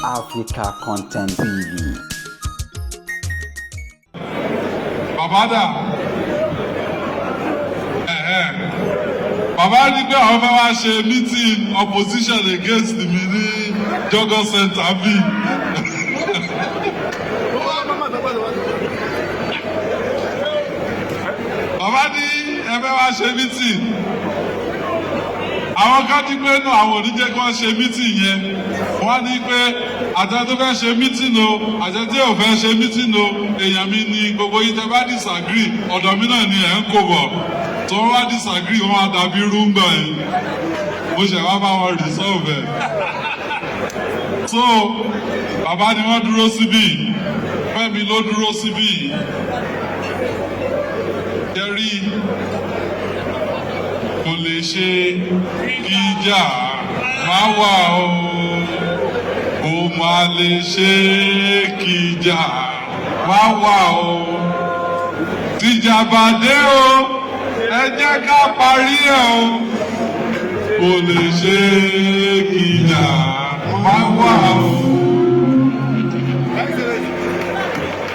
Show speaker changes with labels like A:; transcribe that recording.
A: Africa Content TV.
B: Babada. Baba ní pé àwọn fẹ́ wá ṣe meeting opposition against the mini Jogor Center B. Baba ní ẹ fẹ́ wá ṣe meeting. Àwọn kan ti pé náà àwọn oníjẹ́ kí wọ́n ṣe meeting yẹn. Wọ́n ní pé àtẹ tó fẹ́ ṣe meeting o, àtẹ tí ò fẹ́ ṣe meeting o, èèyàn mi ni gbogbo yìí tẹ́ bá disagree, ọ̀dọ̀ mi náà ni ẹ̀ ń kó bọ̀. Tó wọ́n wá disagree, wọ́n á dàbí rúngbà yìí. Mo ṣẹ̀ wá bá wọn resolve ẹ̀. So, bàbá ni wọ́n dúró síbí, Fẹ́mi ló dúró síbí. Jẹ́rí kò lè ṣe kí ìjà máa wà o. Kò máa lè ṣe kí ìjà máa wà o. Tìjà bá dé o, ẹ jẹ́ ká parí ẹ̀ o. Kò lè ṣe kí ìjà máa wà o.